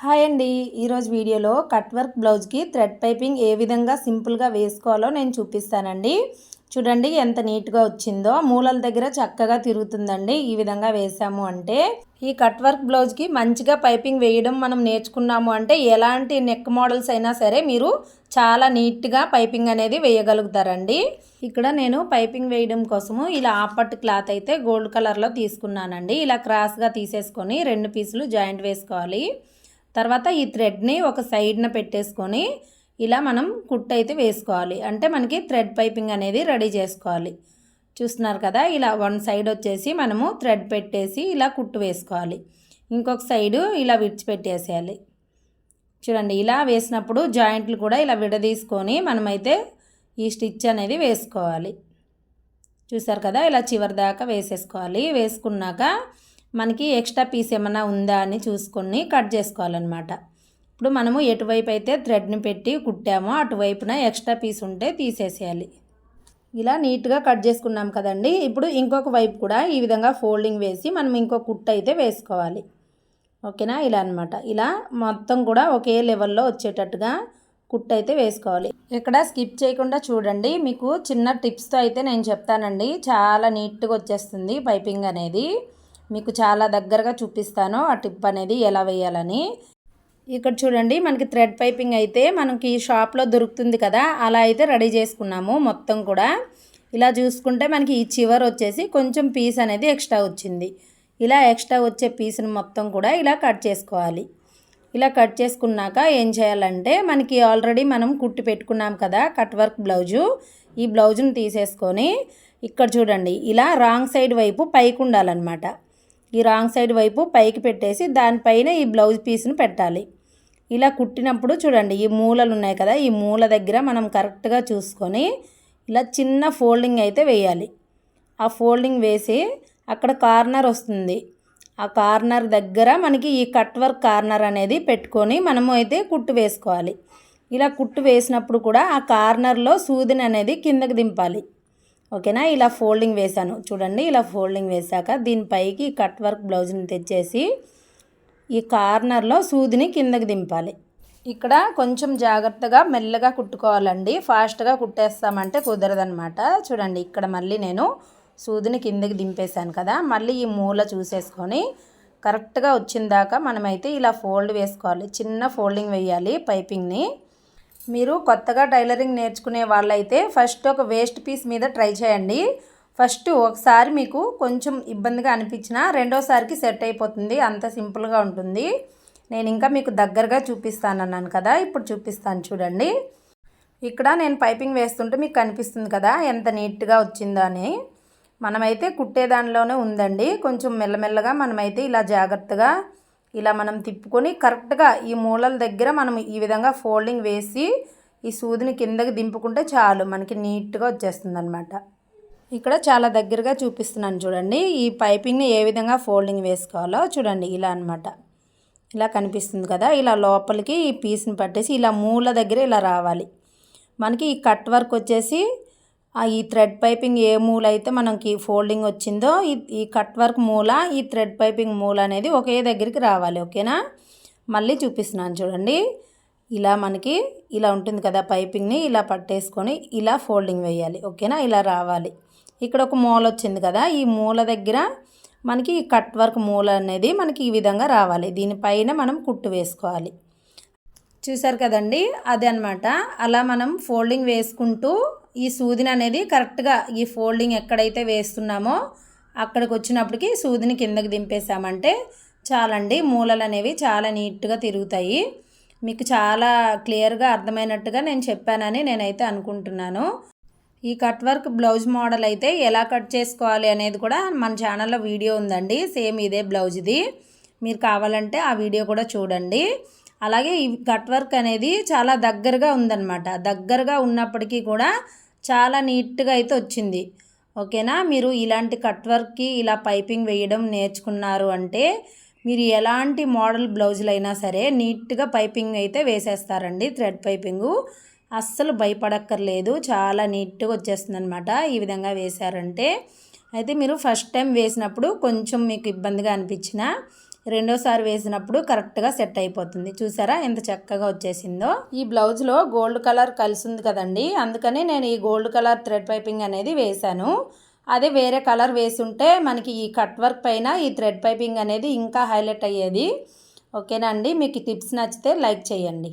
Hi అండి. ఈరోజు వీడియోలో కట్ వర్క్ బ్లౌజ్కి థ్రెడ్ పైపింగ్ ఏ విధంగా సింపుల్గా వేసుకోవాలో నేను చూపిస్తానండి. చూడండి ఎంత నీట్గా వచ్చిందో, మూలల దగ్గర చక్కగా తిరుగుతుందండి. ఈ విధంగా వేసాము అంటే ఈ కట్ వర్క్ బ్లౌజ్కి మంచిగా పైపింగ్ వేయడం మనం నేర్చుకున్నాము అంటే ఎలాంటి నెక్ మోడల్స్ అయినా సరే మీరు చాలా నీట్గా పైపింగ్ అనేది వేయగలుగుతారండి. ఇక్కడ నేను పైపింగ్ వేయడం కోసము ఇలా ఆపట్టు క్లాత్ అయితే గోల్డ్ కలర్లో తీసుకున్నానండి. ఇలా క్రాస్గా తీసేసుకొని 2 పీసులు జాయింట్ వేసుకోవాలి. తర్వాత ఈ థ్రెడ్ని ఒక సైడ్న పెట్టేసుకొని ఇలా మనం కుట్టు అయితే వేసుకోవాలి. అంటే మనకి థ్రెడ్ పైపింగ్ అనేది రెడీ చేసుకోవాలి. చూస్తున్నారు కదా, ఇలా వన్ సైడ్ వచ్చేసి మనము థ్రెడ్ పెట్టేసి ఇలా కుట్టు వేసుకోవాలి. ఇంకొక సైడు ఇలా విడిచిపెట్టేసేయాలి. చూడండి, ఇలా వేసినప్పుడు జాయింట్లు కూడా ఇలా విడదీసుకొని మనమైతే ఈ స్టిచ్ అనేది వేసుకోవాలి. చూసారు కదా, ఇలా చివరి దాకా వేసేసుకోవాలి. వేసుకున్నాక మనకి ఎక్స్ట్రా పీస్ ఏమైనా ఉందా అని చూసుకొని కట్ చేసుకోవాలన్నమాట. ఇప్పుడు మనము ఎటువైపు అయితే థ్రెడ్ని పెట్టి కుట్టామో అటువైపున ఎక్స్ట్రా పీస్ ఉంటే తీసేసేయాలి. ఇలా నీట్గా కట్ చేసుకున్నాం కదండి. ఇప్పుడు ఇంకొక వైపు కూడా ఈ విధంగా ఫోల్డింగ్ వేసి మనం ఇంకొక కుట్టు అయితే వేసుకోవాలి. ఓకేనా, ఇలా అనమాట. ఇలా మొత్తం కూడా ఒకే లెవెల్లో వచ్చేటట్టుగా కుట్టు అయితే వేసుకోవాలి. ఇక్కడ స్కిప్ చేయకుండా చూడండి, మీకు చిన్న టిప్స్తో అయితే నేను చెప్తానండి. చాలా నీట్గా వచ్చేస్తుంది పైపింగ్ అనేది. మీకు చాలా దగ్గరగా చూపిస్తాను ఆ టిప్ అనేది ఎలా వేయాలని. ఇక్కడ చూడండి, మనకి థ్రెడ్ పైపింగ్ అయితే మనకి షాప్లో దొరుకుతుంది కదా, అలా అయితే రెడీ చేసుకున్నాము. మొత్తం కూడా ఇలా చూసుకుంటే మనకి ఈ చివర వచ్చేసి కొంచెం పీస్ అనేది ఎక్స్ట్రా వచ్చింది. ఇలా ఎక్స్ట్రా వచ్చే పీస్ని మొత్తం కూడా ఇలా కట్ చేసుకోవాలి. ఇలా కట్ చేసుకున్నాక ఏం చేయాలంటే మనకి ఆల్రెడీ మనం కుట్టి పెట్టుకున్నాం కదా కట్ వర్క్ బ్లౌజు, ఈ బ్లౌజుని తీసేసుకొని ఇక్కడ చూడండి ఇలా రాంగ్ సైడ్ వైపు పైకి ఉండాలన్నమాట. ఈ రాంగ్ సైడ్ వైపు పైకి పెట్టేసి దానిపైన ఈ బ్లౌజ్ పీస్ను పెట్టాలి. ఇలా కుట్టినప్పుడు చూడండి, ఈ మూలలు ఉన్నాయి కదా, ఈ మూల దగ్గర మనం కరెక్ట్గా చూసుకొని ఇలా చిన్న ఫోల్డింగ్ అయితే వేయాలి. ఆ ఫోల్డింగ్ వేసి అక్కడ కార్నర్ వస్తుంది, ఆ కార్నర్ దగ్గర మనకి ఈ కట్ వర్క్ కార్నర్ అనేది పెట్టుకొని మనము అయితే కుట్టు వేసుకోవాలి. ఇలా కుట్టు వేసినప్పుడు కూడా ఆ కార్నర్లో సూదిని అనేది కిందకి దింపాలి. ఓకేనా, ఇలా ఫోల్డింగ్ వేసాను చూడండి. ఇలా ఫోల్డింగ్ వేసాక దీనిపైకి కట్ వర్క్ బ్లౌజ్ని తెచ్చేసి ఈ కార్నర్లో సూదిని కిందకి దింపాలి. ఇక్కడ కొంచెం జాగ్రత్తగా మెల్లగా కుట్టుకోవాలండి. ఫాస్ట్గా కుట్టేస్తామంటే కుదరదనమాట. చూడండి, ఇక్కడ మళ్ళీ నేను సూదిని కిందకి దింపేశాను కదా, మళ్ళీ ఈ మూల చూసేసుకొని కరెక్ట్గా వచ్చిందాకా మనమైతే ఇలా ఫోల్డ్ వేసుకోవాలి. చిన్న ఫోల్డింగ్ వేయాలి పైపింగ్ని. మీరు కొత్తగా టైలరింగ్ నేర్చుకునే వాళ్ళైతే ఫస్ట్ ఒక వేస్ట్ పీస్ మీద ట్రై చేయండి. ఫస్ట్ ఒకసారి మీకు కొంచెం ఇబ్బందిగా అనిపించినా రెండోసారికి సెట్ అయిపోతుంది. అంత సింపుల్గా ఉంటుంది. నేను ఇంకా మీకు దగ్గరగా చూపిస్తానన్నాను కదా, ఇప్పుడు చూపిస్తాను చూడండి. ఇక్కడ నేను పైపింగ్ వేస్తుంటే మీకు కనిపిస్తుంది కదా ఎంత నీట్గా వచ్చిందో అని. మనమైతే కుట్టే దానిలోనే ఉందండి. కొంచెం మెల్లమెల్లగా మనమైతే ఇలా జాగ్రత్తగా ఇలా మనం తిప్పుకొని కరెక్ట్గా ఈ మూలల దగ్గర మనం ఈ విధంగా ఫోల్డింగ్ వేసి ఈ సూదిని కిందకి దింపుకుంటే చాలు, మనకి నీట్గా వచ్చేస్తుంది అనమాట. ఇక్కడ చాలా దగ్గరగా చూపిస్తున్నాను చూడండి. ఈ పైపింగ్ని ఏ విధంగా ఫోల్డింగ్ వేసుకోవాలో చూడండి. ఇలా అనమాట, ఇలా కనిపిస్తుంది కదా. ఇలా లోపలికి ఈ పీస్ని పట్టేసి ఇలా మూల దగ్గర ఇలా రావాలి. మనకి ఈ కట్ వర్క్ వచ్చేసి ఈ థ్రెడ్ పైపింగ్ ఏ మూల అయితే మనకి ఫోల్డింగ్ వచ్చిందో ఈ కట్ వర్క్ మూల, ఈ థ్రెడ్ పైపింగ్ మూల అనేది ఒకే దగ్గరికి రావాలి. ఓకేనా, మళ్ళీ చూపిస్తున్నాను చూడండి. ఇలా మనకి ఇలా ఉంటుంది కదా, పైపింగ్ని ఇలా పట్టేసుకొని ఇలా ఫోల్డింగ్ వేయాలి. ఓకేనా, ఇలా రావాలి. ఇక్కడ ఒక మూల వచ్చింది కదా, ఈ మూల దగ్గర మనకి ఈ కట్ వర్క్ మూల అనేది మనకి ఈ విధంగా రావాలి. దీనిపైన మనం కుట్టు వేసుకోవాలి. చూసారు కదండి, అదే అనమాట. అలా మనం ఫోల్డింగ్ వేసుకుంటూ ఈ సూదిని అనేది కరెక్ట్గా ఈ ఫోల్డింగ్ ఎక్కడైతే వేస్తున్నామో అక్కడికి వచ్చినప్పటికి సూదిని కిందకి దింపేసామంటే చాలండి. మూలలు అనేవి చాలా నీట్గా తిరుగుతాయి. మీకు చాలా క్లియర్గా అర్థమైనట్టుగా నేను చెప్పానని నేనైతే అనుకుంటున్నాను. ఈ కట్ వర్క్ బ్లౌజ్ మోడల్ అయితే ఎలా కట్ చేసుకోవాలి అనేది కూడా మన ఛానల్లో వీడియో ఉందండి. సేమ్ ఇదే బ్లౌజ్ ఇది. మీరు కావాలంటే ఆ వీడియో కూడా చూడండి. అలాగే ఈ కట్ వర్క్ అనేది చాలా దగ్గరగా ఉందన్నమాట. దగ్గరగా ఉన్నప్పటికీ కూడా చాలా నీట్గా అయితే వచ్చింది. ఓకేనా, మీరు ఇలాంటి కట్ వర్క్కి ఇలా పైపింగ్ వేయడం నేర్చుకున్నారు అంటే మీరు ఎలాంటి మోడల్ బ్లౌజులైనా సరే నీట్గా పైపింగ్ అయితే వేసేస్తారండి. థ్రెడ్ పైపింగు అస్సలు భయపడక్కర్లేదు, చాలా నీట్గా వచ్చేస్తుంది అనమాట ఈ విధంగా వేశారంటే. అయితే మీరు ఫస్ట్ టైం వేసినప్పుడు కొంచెం మీకు ఇబ్బందిగా అనిపించినా రెండోసారి వేసినప్పుడు కరెక్ట్గా సెట్ అయిపోతుంది. చూసారా ఎంత చక్కగా వచ్చేసిందో. ఈ బ్లౌజ్లో గోల్డ్ కలర్ కలిసి ఉంది కదండి, అందుకని నేను ఈ గోల్డ్ కలర్ థ్రెడ్ పైపింగ్ అనేది వేశాను. అదే వేరే కలర్ వేసుంటే మనకి ఈ కట్ వర్క్ పైన ఈ థ్రెడ్ పైపింగ్ అనేది ఇంకా హైలైట్ అయ్యేది. ఓకేనా అండి, మీకు టిప్స్ నచ్చితే లైక్ చేయండి.